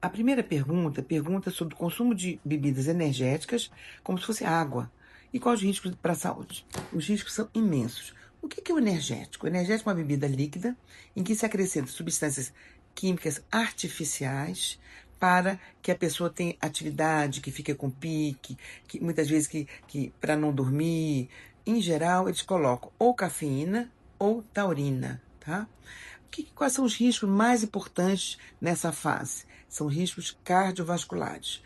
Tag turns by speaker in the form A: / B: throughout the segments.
A: A primeira pergunta sobre o consumo de bebidas energéticas como se fosse água. E quais os riscos para a saúde? Os riscos são imensos. O que é o energético? O energético é uma bebida líquida em que se acrescentam substâncias químicas artificiais para que a pessoa tenha atividade, que fique com pique, que muitas vezes que para não dormir. Em geral, eles colocam ou cafeína ou taurina, tá? Quais são os riscos mais importantes nessa fase? São riscos cardiovasculares.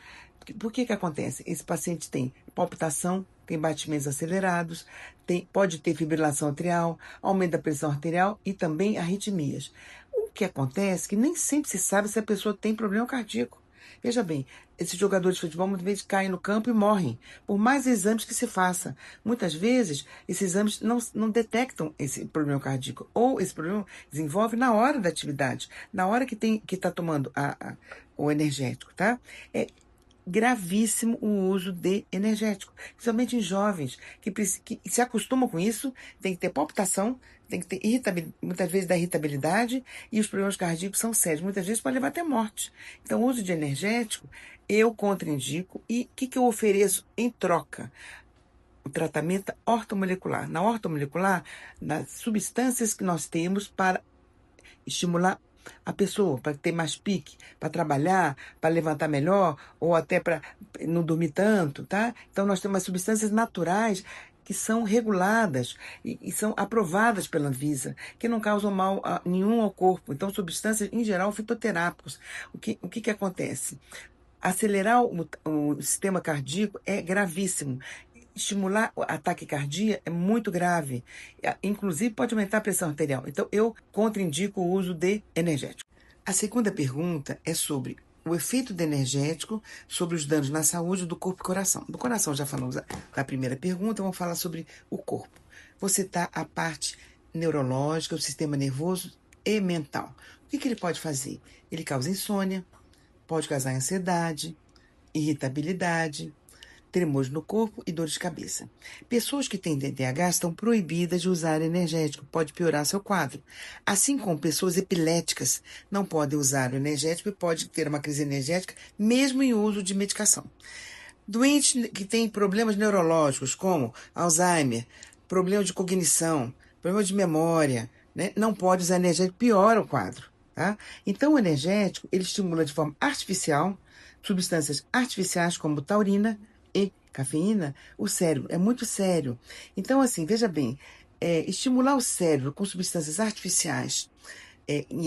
A: Por que acontece? Esse paciente tem palpitação, tem batimentos acelerados, pode ter fibrilação atrial, aumento da pressão arterial e também arritmias. O que acontece é que nem sempre se sabe se a pessoa tem problema cardíaco. Veja bem, esses jogadores de futebol muitas vezes caem no campo e morrem, por mais exames que se faça. Muitas vezes, esses exames não detectam esse problema cardíaco, ou esse problema desenvolve na hora da atividade, na hora que está tomando o energético, tá? É gravíssimo o uso de energético, principalmente em jovens que se acostumam com isso, tem que ter palpitação, tem que ter muitas vezes da irritabilidade, e os problemas cardíacos são sérios, muitas vezes pode levar até morte. Então, o uso de energético, eu contraindico, e o que eu ofereço em troca? O tratamento ortomolecular. Na ortomolecular, nas substâncias que nós temos para estimular a pessoa, para ter mais pique, para trabalhar, para levantar melhor, ou até para não dormir tanto, tá? Então, nós temos substâncias naturais que são reguladas e são aprovadas pela Anvisa, que não causam mal nenhum ao corpo. Então, substâncias, em geral, fitoterápicos. O que acontece? Acelerar o sistema cardíaco é gravíssimo. Estimular a taquicardia é muito grave. Inclusive, pode aumentar a pressão arterial. Então, eu contraindico o uso de energético. A segunda pergunta é sobre o efeito do energético sobre os danos na saúde do corpo e coração. Do coração já falamos da primeira pergunta, vamos falar sobre o corpo. Vou citar a parte neurológica, o sistema nervoso e mental. O que ele pode fazer? Ele causa insônia, pode causar ansiedade, irritabilidade, tremores no corpo e dores de cabeça. Pessoas que têm TDAH estão proibidas de usar energético, pode piorar seu quadro. Assim como pessoas epiléticas não podem usar o energético e pode ter uma crise energética mesmo em uso de medicação. Doentes que têm problemas neurológicos como Alzheimer, problema de cognição, problema de memória, né, não pode usar energético, piora o quadro. Tá? Então, o energético ele estimula de forma artificial substâncias artificiais como taurina e cafeína, o cérebro. É muito sério. Então, assim, veja bem, estimular o cérebro com substâncias artificiais,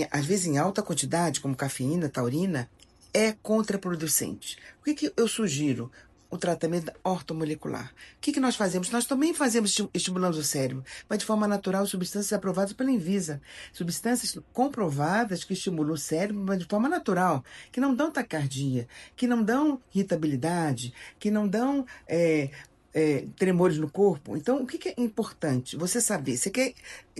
A: às vezes em alta quantidade, como cafeína, taurina, é contraproducente. O que eu sugiro? O tratamento ortomolecular. O que nós fazemos? Nós também estimulamos o cérebro, mas de forma natural, substâncias aprovadas pela Anvisa. Substâncias comprovadas que estimulam o cérebro, mas de forma natural, que não dão taquicardia, que não dão irritabilidade, que não dão tremores no corpo. Então, o que é importante? Você saber. Você quer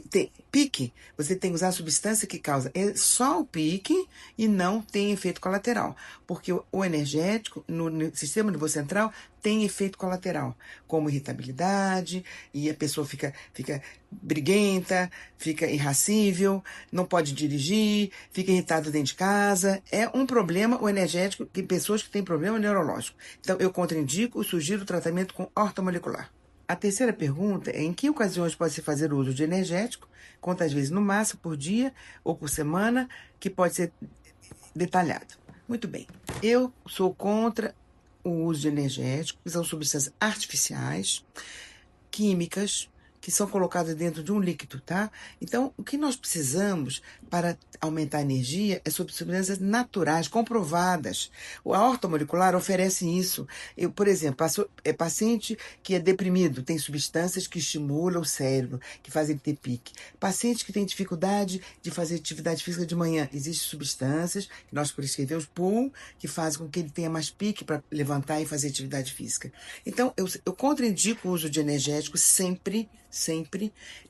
A: ter pique? Você tem que usar a substância que causa só o pique e não tem efeito colateral. Porque o energético, no sistema nervoso central, tem efeito colateral, como irritabilidade, e a pessoa fica briguenta, fica irascível, não pode dirigir, fica irritado dentro de casa. É um problema o energético em pessoas que têm problema neurológico. Então, eu contraindico e sugiro o tratamento com ortomolecular. A terceira pergunta é em que ocasiões pode-se fazer uso de energético, quantas vezes no máximo por dia ou por semana, que pode ser detalhado. Muito bem, eu sou contra o uso de energéticos, que são substâncias artificiais, químicas, que são colocadas dentro de um líquido, tá? Então, o que nós precisamos para aumentar a energia é substâncias naturais, comprovadas. A ortomolecular oferece isso. Por exemplo, paciente que é deprimido, tem substâncias que estimulam o cérebro, que fazem ele ter pique. Paciente que tem dificuldade de fazer atividade física de manhã, existem substâncias que nós prescrevemos, PUL, que fazem com que ele tenha mais pique para levantar e fazer atividade física. Então, eu contraindico o uso de energéticos sempre,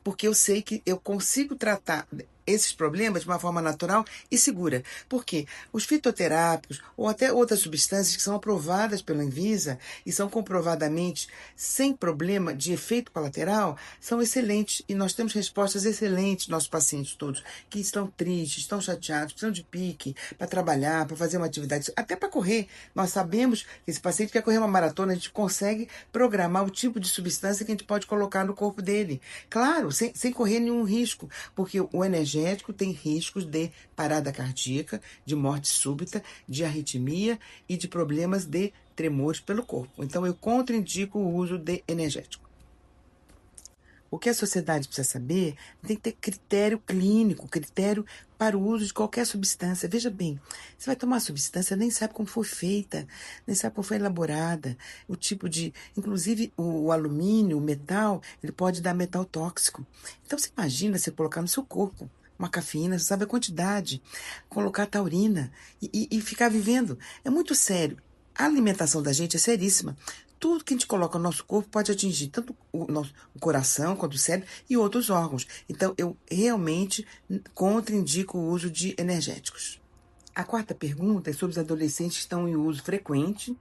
A: porque eu sei que eu consigo tratar esses problemas de uma forma natural e segura. Porque os fitoterápicos ou até outras substâncias que são aprovadas pela Anvisa e são comprovadamente sem problema de efeito colateral, são excelentes e nós temos respostas excelentes nossos pacientes todos que estão tristes, estão chateados, precisam de pique para trabalhar, para fazer uma atividade, até para correr. Nós sabemos que esse paciente quer correr uma maratona, a gente consegue programar o tipo de substância que a gente pode colocar no corpo dele. Claro, sem correr nenhum risco, porque o energético tem riscos de parada cardíaca, de morte súbita, de arritmia e de problemas de tremores pelo corpo. Então, eu contraindico o uso de energético. O que a sociedade precisa saber tem que ter critério clínico, critério para o uso de qualquer substância. Veja bem, você vai tomar uma substância, nem sabe como foi feita, nem sabe como foi elaborada, o tipo de... Inclusive, o alumínio, o metal, ele pode dar metal tóxico. Então, você imagina você colocar no seu corpo uma cafeína, você sabe a quantidade, colocar taurina e ficar vivendo. É muito sério. A alimentação da gente é seríssima. Tudo que a gente coloca no nosso corpo pode atingir tanto o coração quanto o cérebro e outros órgãos. Então, eu realmente contraindico o uso de energéticos. A quarta pergunta é sobre os adolescentes que estão em uso frequente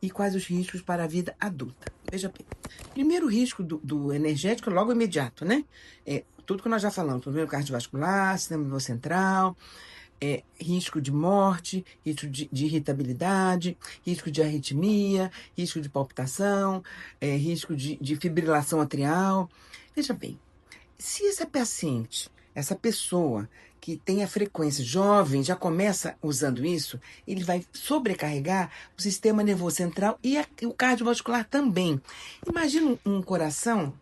A: e quais os riscos para a vida adulta. Veja bem, primeiro risco do energético é logo imediato, né? É tudo que nós já falamos, problema cardiovascular, sistema nervoso central, risco de morte, risco de irritabilidade, risco de arritmia, risco de palpitação, risco de fibrilação atrial. Veja bem, se essa paciente, essa pessoa que tem a frequência jovem, já começa usando isso, ele vai sobrecarregar o sistema nervoso central e o cardiovascular também. Imagina um coração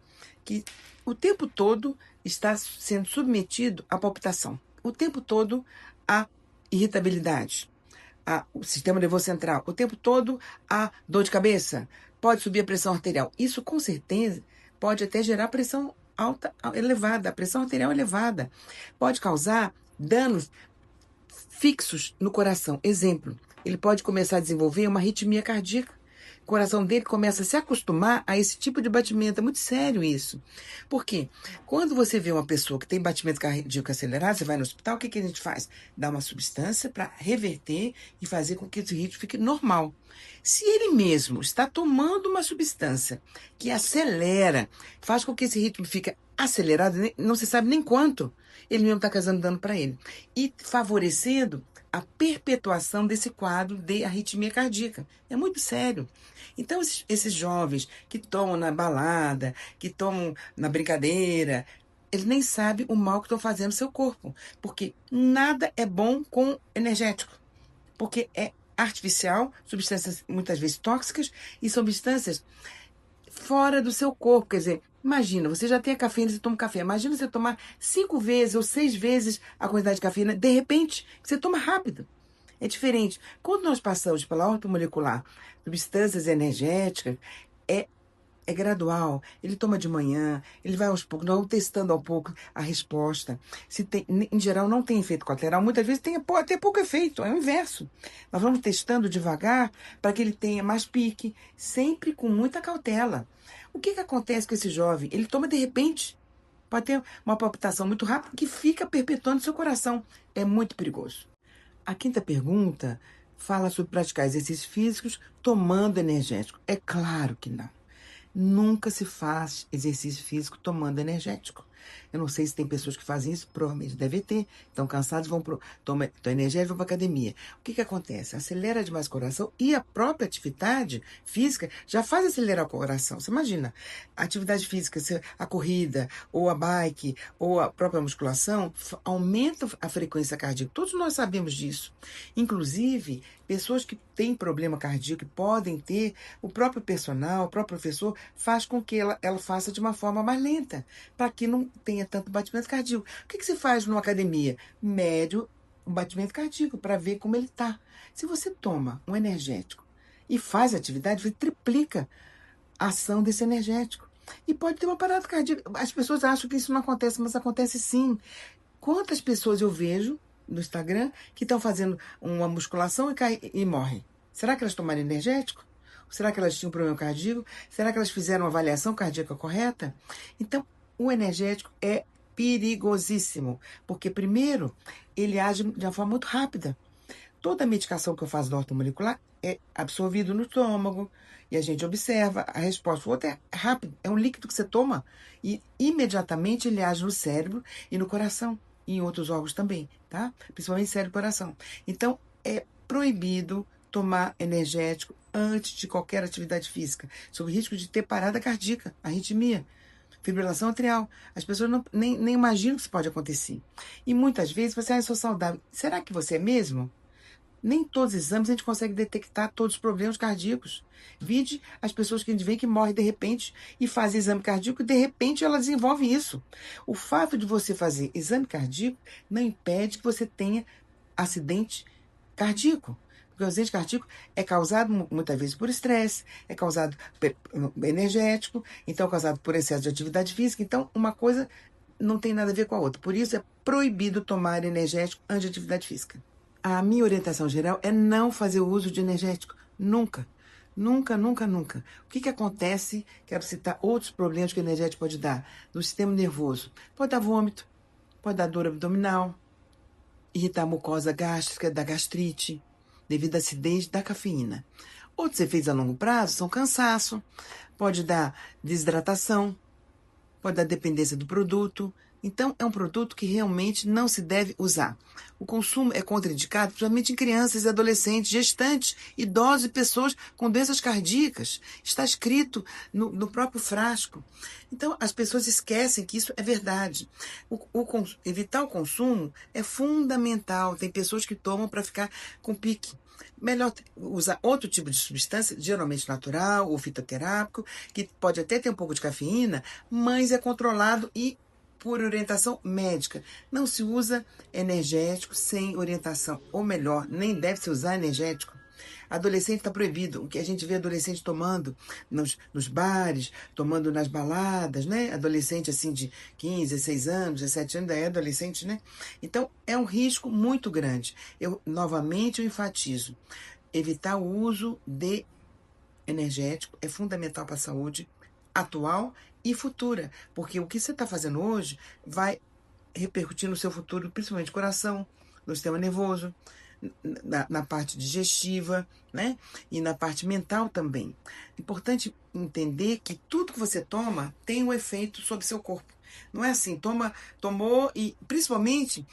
A: que o tempo todo está sendo submetido à palpitação, o tempo todo à irritabilidade, o sistema nervoso central, o tempo todo à dor de cabeça, pode subir a pressão arterial. Isso, com certeza, pode até gerar pressão alta, elevada, a pressão arterial elevada. Pode causar danos fixos no coração. Exemplo, ele pode começar a desenvolver uma arritmia cardíaca. O coração dele começa a se acostumar a esse tipo de batimento. É muito sério isso. Por quê? Quando você vê uma pessoa que tem batimento cardíaco acelerado, você vai no hospital, o que a gente faz? Dá uma substância para reverter e fazer com que esse ritmo fique normal. Se ele mesmo está tomando uma substância que acelera, faz com que esse ritmo fique acelerado, não se sabe nem quanto, ele mesmo está causando dano para ele. E favorecendo a perpetuação desse quadro de arritmia cardíaca. É muito sério. Então, esses jovens que tomam na balada, que tomam na brincadeira, eles nem sabem o mal que estão fazendo no seu corpo. Porque nada é bom com energético. Porque é artificial, substâncias muitas vezes tóxicas e substâncias fora do seu corpo. Quer dizer, imagina, você já tem a cafeína, você toma café. Imagina você tomar 5 vezes ou 6 vezes a quantidade de cafeína, de repente, você toma rápido. É diferente. Quando nós passamos pela ortomolecular, substâncias energéticas, é gradual. Ele toma de manhã, ele vai aos poucos, nós vamos testando ao pouco a resposta. Se tem, em geral, não tem efeito colateral, muitas vezes tem até pouco efeito, é o inverso. Nós vamos testando devagar para que ele tenha mais pique, sempre com muita cautela. O que acontece com esse jovem? Ele toma de repente, pode ter uma palpitação muito rápida que fica perpetuando seu coração. É muito perigoso. A quinta pergunta fala sobre praticar exercícios físicos tomando energético. É claro que não. Nunca se faz exercício físico tomando energético. Eu não sei se tem pessoas que fazem isso, provavelmente deve ter. Estão cansados, tomam energético, vão para academia. O que acontece? Acelera demais o coração e a própria atividade física já faz acelerar o coração. Você imagina, a atividade física, a corrida, ou a bike, ou a própria musculação, aumenta a frequência cardíaca. Todos nós sabemos disso. Inclusive, pessoas que têm problema cardíaco, podem ter, o próprio personal, o próprio professor, faz com que ela faça de uma forma mais lenta, para que não tenha tanto batimento cardíaco. O que se faz numa academia? Mede o batimento cardíaco para ver como ele está. Se você toma um energético e faz atividade, você triplica a ação desse energético. E pode ter uma parada cardíaca. As pessoas acham que isso não acontece, mas acontece sim. Quantas pessoas eu vejo no Instagram que estão fazendo uma musculação e morrem? Será que elas tomaram energético? Será que elas tinham problema cardíaco? Será que elas fizeram uma avaliação cardíaca correta? Então, o energético é perigosíssimo, porque primeiro ele age de uma forma muito rápida. Toda a medicação que eu faço do ortomolecular é absorvido no estômago e a gente observa a resposta. O outro é rápido, é um líquido que você toma e imediatamente ele age no cérebro e no coração e em outros órgãos também, tá? Principalmente cérebro e coração. Então, é proibido tomar energético antes de qualquer atividade física, sob risco de ter parada cardíaca, arritmia, fibrilação atrial. As pessoas nem imaginam que isso pode acontecer. E muitas vezes você, eu sou saudável. Será que você é mesmo? Nem todos os exames a gente consegue detectar todos os problemas cardíacos. Vide as pessoas que a gente vê que morrem de repente e fazem exame cardíaco e de repente elas desenvolvem isso. O fato de você fazer exame cardíaco não impede que você tenha acidente cardíaco. Porque o acidente cardíaco é causado muitas vezes por estresse, é causado energético, então é causado por excesso de atividade física. Então, uma coisa não tem nada a ver com a outra. Por isso, é proibido tomar energético antes de atividade física. A minha orientação geral é não fazer o uso de energético. Nunca. Nunca, nunca, nunca. O que acontece? Quero citar outros problemas que o energético pode dar. No sistema nervoso. Pode dar vômito, pode dar dor abdominal, irritar a mucosa gástrica, da gastrite, devido à acidez da cafeína. Outros efeitos a longo prazo são cansaço, pode dar desidratação, pode dar dependência do produto. Então, é um produto que realmente não se deve usar. O consumo é contraindicado principalmente em crianças e adolescentes, gestantes, idosos e pessoas com doenças cardíacas. Está escrito no próprio frasco. Então, as pessoas esquecem que isso é verdade. Evitar o consumo é fundamental. Tem pessoas que tomam para ficar com pique. Melhor usar outro tipo de substância, geralmente natural ou fitoterápico, que pode até ter um pouco de cafeína, mas é controlado e por orientação médica. Não se usa energético sem orientação, ou melhor, nem deve se usar energético. Adolescente está proibido. O que a gente vê adolescente tomando nos bares, tomando nas baladas, né? Adolescente assim de 15, 16 anos, 17 anos, ainda é adolescente, né? Então, é um risco muito grande. Novamente, eu enfatizo. Evitar o uso de energético é fundamental para a saúde atual e futura, porque o que você está fazendo hoje vai repercutir no seu futuro, principalmente coração, no sistema nervoso, na parte digestiva, né? E na parte mental também. Importante entender que tudo que você toma tem um efeito sobre seu corpo. Não é assim, tomou e principalmente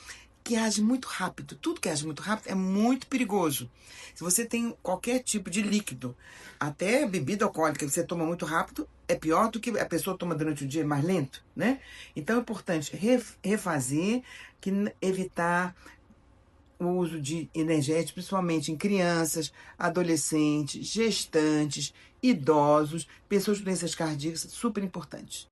A: que age muito rápido. Tudo que age muito rápido é muito perigoso. Se você tem qualquer tipo de líquido, até bebida alcoólica, que você toma muito rápido, é pior do que a pessoa toma durante o dia mais lento, né? Então é importante refazer, evitar o uso de energéticos, principalmente em crianças, adolescentes, gestantes, idosos, pessoas com doenças cardíacas, super importante.